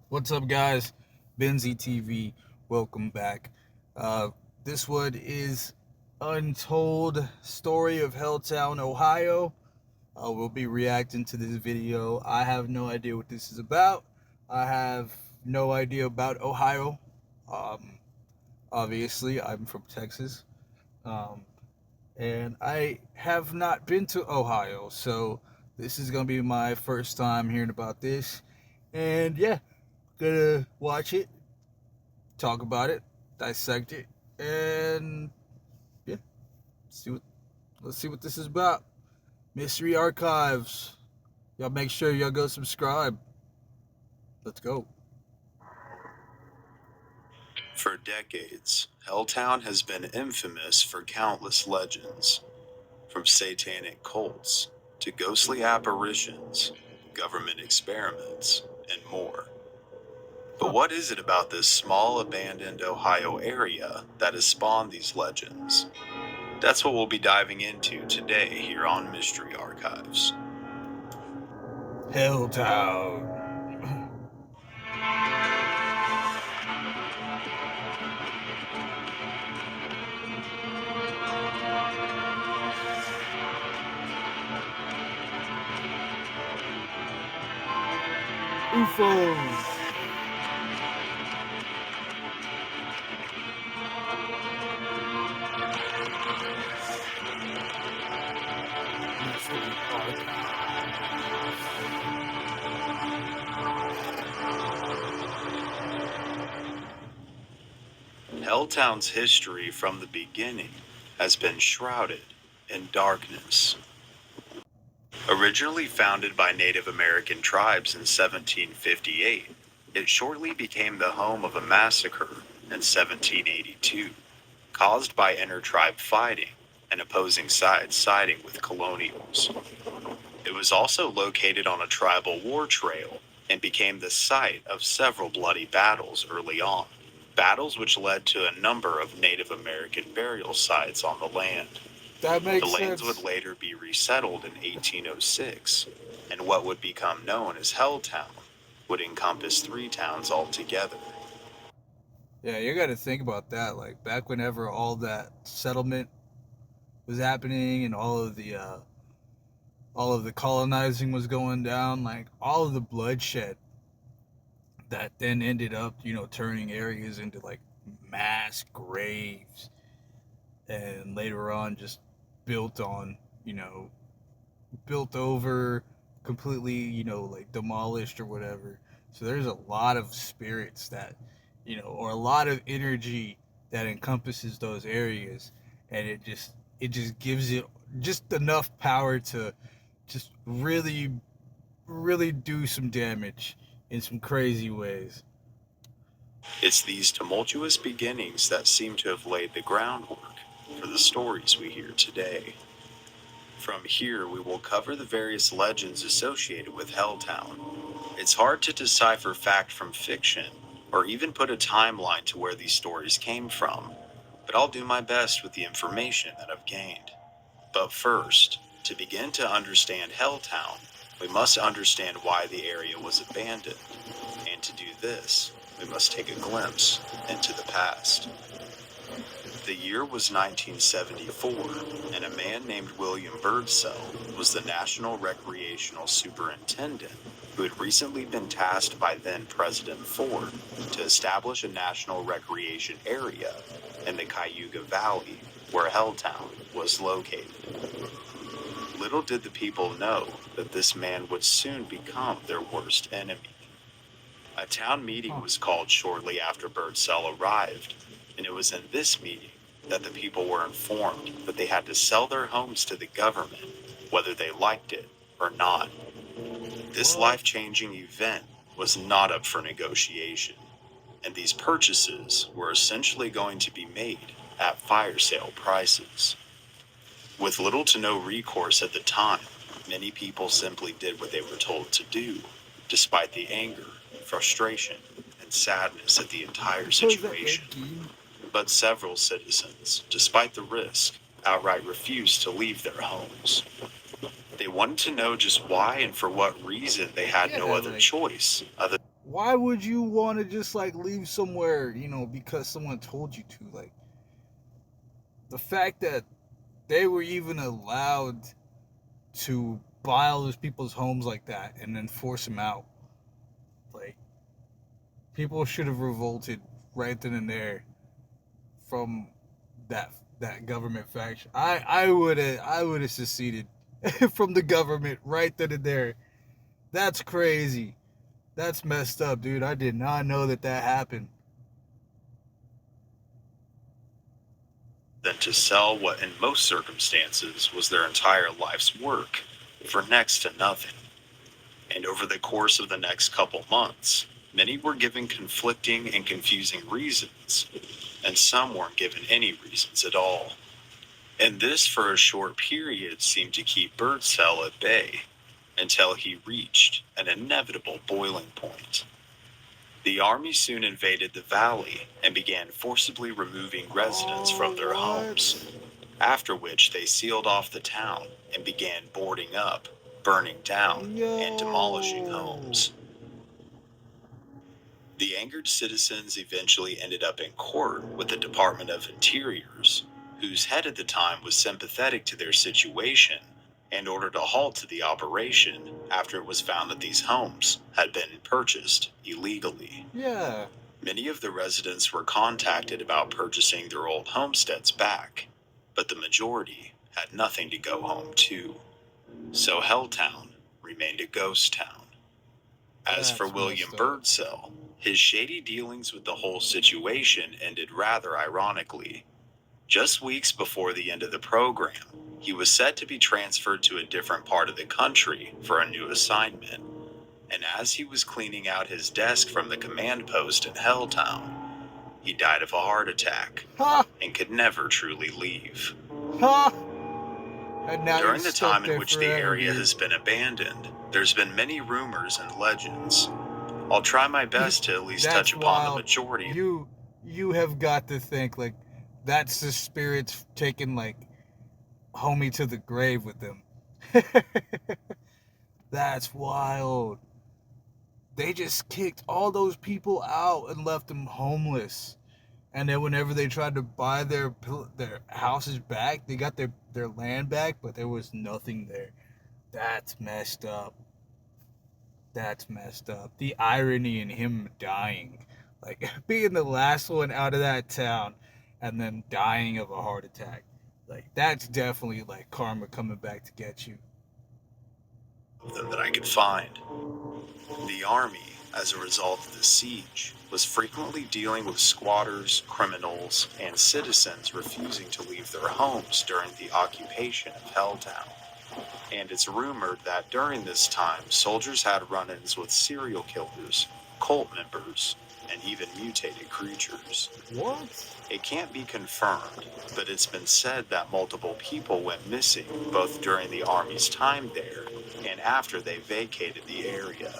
What's up, guys? Benzie TV, welcome back. Uh, this one is Untold Story of Helltown, Ohio. We'll be reacting to this video. I have no idea what this is about. I have no idea about Ohio. Um, Obviously, I'm from Texas. Um, and I have not been to Ohio, so this is gonna be my first time hearing about this. And yeah, gonna watch it, talk about it, dissect it, and yeah, see what let's see what this is about. Mystery Archives. Y'all make sure y'all go subscribe. Let's go. For decades, Helltown has been infamous for countless legends, from satanic cults to ghostly apparitions, government experiments, and more. But what is it about this small, abandoned Ohio area that has spawned these legends? That's what we'll be diving into today here on Mystery Archives. Helltown. UFOs. Mystery Helltown's history from the beginning has been shrouded in darkness. Originally founded by Native American tribes in 1758, it shortly became the home of a massacre in 1782, caused by inter-tribe fighting and opposing sides siding with colonials. It was also located on a tribal war trail and became the site of several bloody battles early on, battles which led to a number of Native American burial sites on the land. That The makes lands sense. would later be resettled in 1806, and what would become known as Helltown would encompass three towns altogether. Yeah, you got to think about that. Like back whenever all that settlement was happening and all of the colonizing was going down, like all of the bloodshed that then ended up, turning areas into like mass graves, and later on just built on, built over, completely, like demolished or whatever. So there's a lot of spirits that, or a lot of energy that encompasses those areas, and it just gives it just enough power to just really do some damage in some crazy ways. It's these tumultuous beginnings that seem to have laid the groundwork for the stories we hear today. From here, we will cover the various legends associated with Helltown. It's hard to decipher fact from fiction, or even put a timeline to where these stories came from, but I'll do my best with the information that I've gained. But first, to begin to understand Helltown, we must understand why the area was abandoned. And to do this, we must take a glimpse into the past. The year was 1974, and a man named William Birdsell was the National Recreational Superintendent who had recently been tasked by then President Ford to establish a national recreation area in the Cayuga Valley where Helltown was located. Little did the people know that this man would soon become their worst enemy. A town meeting was called shortly after Birdsell arrived, and it was in this meeting that the people were informed that they had to sell their homes to the government, whether they liked it or not. This life-changing event was not up for negotiation, and these purchases were essentially going to be made at fire sale prices. With little to no recourse at the time, many people simply did what they were told to do, despite the anger, frustration, and sadness at the entire situation. But several citizens, despite the risk, outright refused to leave their homes. They wanted to know just why and for what reason they had no other choice other Why would you want to just like leave somewhere, because someone told you to? Like, the fact that they were even allowed to buy all those people's homes like that and then force them out. Like, people should have revolted right then and there from that government faction. I would have seceded from the government right then and there. That's crazy. That's messed up, dude. I did not know that happened. Than to sell what in most circumstances was their entire life's work for next to nothing. And over the course of the next couple months, many were given conflicting and confusing reasons, and some weren't given any reasons at all. And this, for a short period, seemed to keep Birdsell at bay until he reached an inevitable boiling point. The army soon invaded the valley and began forcibly removing residents from their homes, after which they sealed off the town and began boarding up, burning down, and demolishing homes. The angered citizens eventually ended up in court with the Department of Interiors, whose head at the time was sympathetic to their situation and ordered a halt to the operation after it was found that these homes had been purchased illegally. Yeah. Many of the residents were contacted about purchasing their old homesteads back, but the majority had nothing to go home to. So Helltown remained a ghost town. As for William Birdsell, his shady dealings with the whole situation ended rather ironically. Just weeks before the end of the program, he was set to be transferred to a different part of the country for a new assignment. And as he was cleaning out his desk from the command post in Helltown, he died of a heart attack and could never truly leave. During the time in which the area has been abandoned, there's been many rumors and legends. I'll try my best to at least touch upon the majority. You have got to think, like, that's the spirits taking, like, homie to the grave with them. That's wild. They just kicked all those people out and left them homeless. And then whenever they tried to buy their houses back, they got their land back, but there was nothing there. That's messed up. That's messed up. The irony in him dying. Like, being the last one out of that town and then dying of a heart attack. Like, that's definitely, like, karma coming back to get you. That I could find. The army, as a result of the siege, was frequently dealing with squatters, criminals, and citizens refusing to leave their homes during the occupation of Helltown. And it's rumored that during this time, soldiers had run-ins with serial killers, cult members, and even mutated creatures. What? It can't be confirmed, but it's been said that multiple people went missing both during the army's time there and after they vacated the area.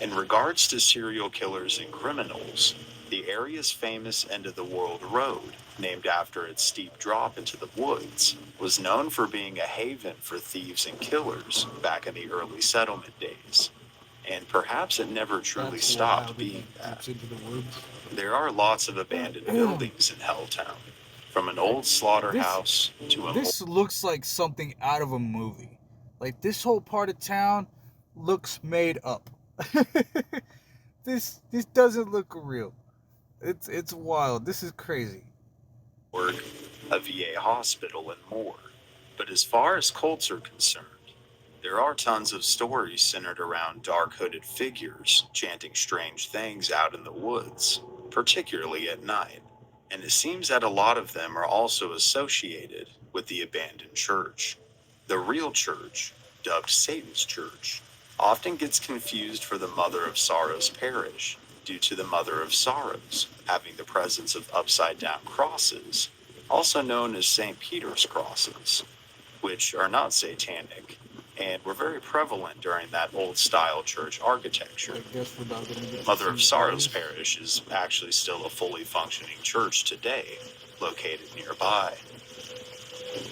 In regards to serial killers and criminals, the area's famous end-of-the-world road, named after its steep drop into the woods, was known for being a haven for thieves and killers back in the early settlement days. And perhaps it never truly stopped being that. There are lots of abandoned buildings in Helltown, from an old slaughterhouse to a... This looks like something out of a movie. Like, this whole part of town looks made up. This doesn't look real. It's wild. This is crazy. A VA hospital and more. But as far as cults are concerned, there are tons of stories centered around dark hooded figures chanting strange things out in the woods, particularly at night. And it seems that a lot of them are also associated with the abandoned church. The real church, dubbed Satan's Church, often gets confused for the Mother of Sorrows parish due to the Mother of Sorrows having the presence of upside-down crosses, also known as St. Peter's crosses, which are not satanic and were very prevalent during that old-style church architecture. Mother of Sorrows parish is actually still a fully functioning church today, located nearby.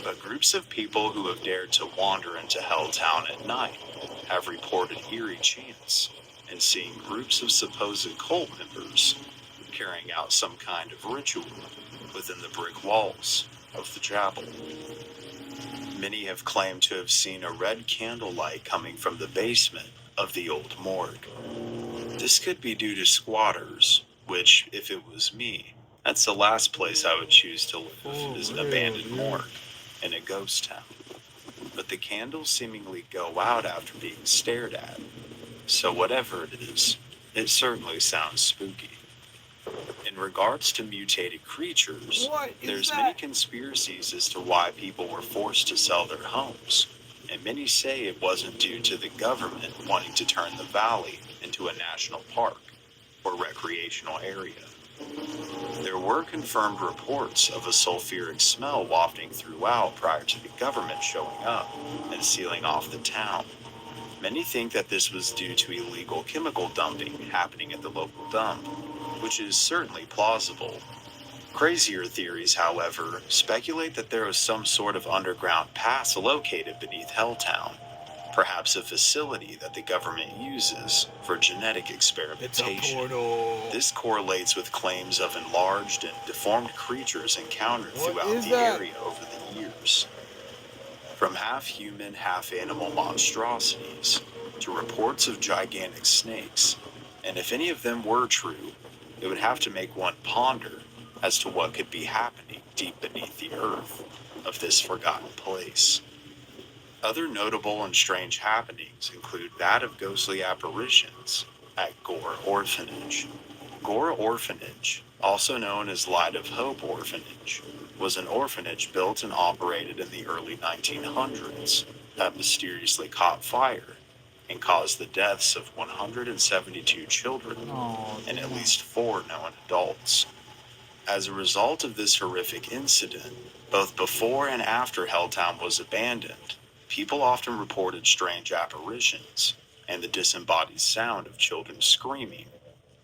But groups of people who have dared to wander into Helltown at night have reported eerie chants, and seeing groups of supposed cult members carrying out some kind of ritual within the brick walls of the chapel. Many have claimed to have seen a red candlelight coming from the basement of the old morgue. This could be due to squatters, which, if it was me, that's the last place I would choose to live, is an abandoned morgue in a ghost town. But the candles seemingly go out after being stared at, so whatever it is, it certainly sounds spooky. In regards to mutated creatures, there's many conspiracies as to why people were forced to sell their homes, and many say it wasn't due to the government wanting to turn the valley into a national park or recreational area. There were confirmed reports of a sulfuric smell wafting throughout prior to the government showing up and sealing off the town. Many think that this was due to illegal chemical dumping happening at the local dump, which is certainly plausible. Crazier theories, however, speculate that there was some sort of underground pass located beneath Helltown, perhaps a facility that the government uses for genetic experimentation. This correlates with claims of enlarged and deformed creatures encountered throughout the area over the years. From half-human, half-animal monstrosities to reports of gigantic snakes, and if any of them were true, it would have to make one ponder as to what could be happening deep beneath the earth of this forgotten place. Other notable and strange happenings include that of ghostly apparitions at Gore Orphanage. Gore Orphanage, also known as Light of Hope Orphanage, was an orphanage built and operated in the early 1900s that mysteriously caught fire and caused the deaths of 172 children and at least 4 known adults. As a result of this horrific incident, both before and after Helltown was abandoned, people often reported strange apparitions and the disembodied sound of children screaming.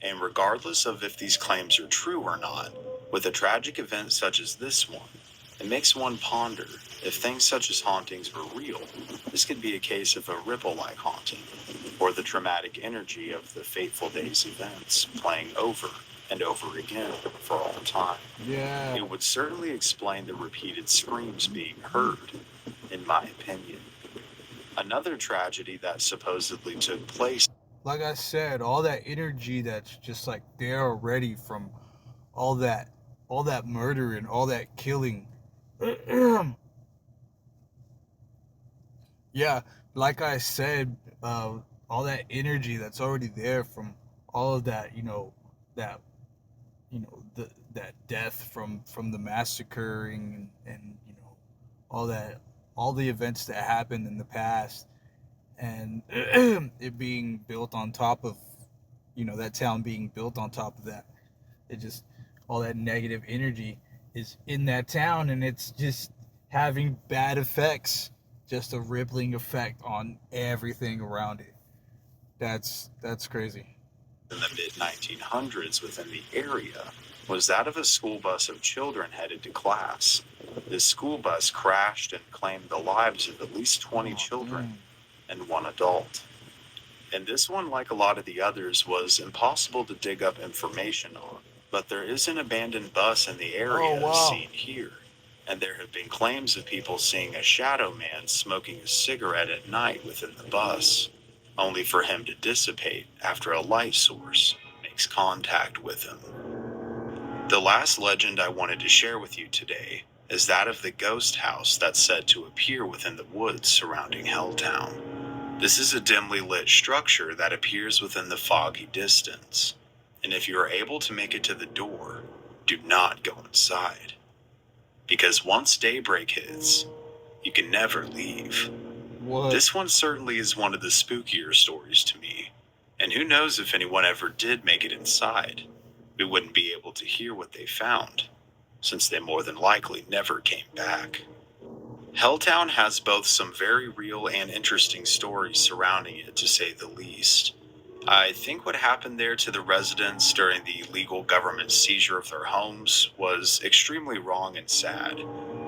And regardless of if these claims are true or not, with a tragic event such as this one, it makes one ponder if things such as hauntings were real. This could be a case of a ripple-like haunting, or the traumatic energy of the fateful day's events playing over and over again for all time. Yeah. It would certainly explain the repeated screams being heard, in my opinion. Another tragedy that supposedly took place. Like I said, all that energy that's just like there already from all that murder and all that killing. Yeah, like I said, all that energy that's already there from all of that, that that death from the massacring and all the events that happened in the past, and it being built on top of, that town being built on top of that. It just, all that negative energy is in that town, and it's just having bad effects, just a rippling effect on everything around it. That's crazy. In the mid-1900s within the area was that of a school bus of children headed to class. This school bus crashed and claimed the lives of at least 20 children and 1 adult. And this one, like a lot of the others, was impossible to dig up information on. But there is an abandoned bus in the area seen here, and there have been claims of people seeing a shadow man smoking a cigarette at night within the bus, only for him to dissipate after a light source makes contact with him. The last legend I wanted to share with you today is that of the ghost house that's said to appear within the woods surrounding Helltown. This is a dimly lit structure that appears within the foggy distance, and if you are able to make it to the door, do not go inside. Because once daybreak hits, you can never leave. What? This one certainly is one of the spookier stories to me, and who knows if anyone ever did make it inside. We wouldn't be able to hear what they found, since they more than likely never came back. Helltown has both some very real and interesting stories surrounding it, to say the least. I think what happened there to the residents during the illegal government seizure of their homes was extremely wrong and sad.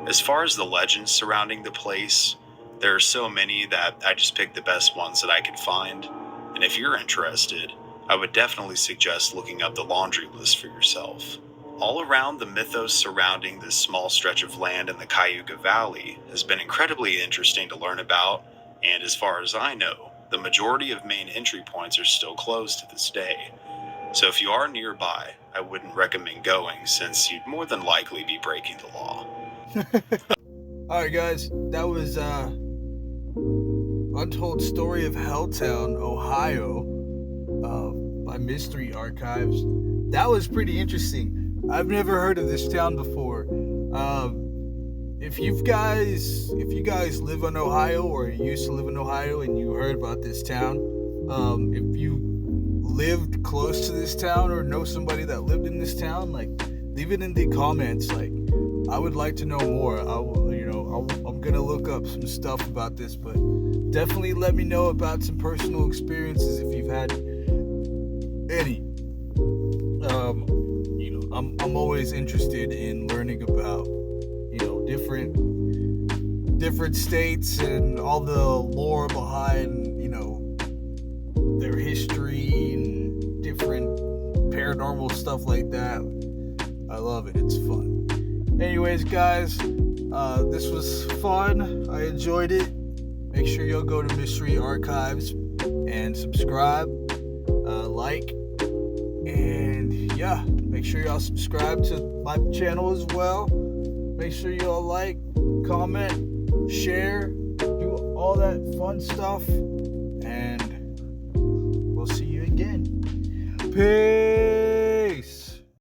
As far as the legends surrounding the place, there are so many that I just picked the best ones that I could find. And if you're interested, I would definitely suggest looking up the laundry list for yourself. All around, the mythos surrounding this small stretch of land in the Cayuga Valley has been incredibly interesting to learn about, and as far as I know, the majority of main entry points are still closed to this day. So if you are nearby, I wouldn't recommend going, since you'd more than likely be breaking the law. Alright, guys, that was Untold Story of Helltown, Ohio, by Mystery Archives. That was pretty interesting. I've never heard of this town before. If you guys live in Ohio or used to live in Ohio and you heard about this town, if you lived close to this town or know somebody that lived in this town, like, leave it in the comments. Like, I would like to know more. I'm gonna look up some stuff about this, but definitely let me know about some personal experiences if you've had any. I'm always interested in learning about different states and all the lore behind their history and different paranormal stuff like that. I love it. It's fun. Anyways, guys, this was fun. I enjoyed it. Make sure y'all go to Mystery Archives and subscribe, like, and yeah, make sure y'all subscribe to my channel as well. Make sure y'all like, comment, share, do all that fun stuff, and we'll see you again. Peace.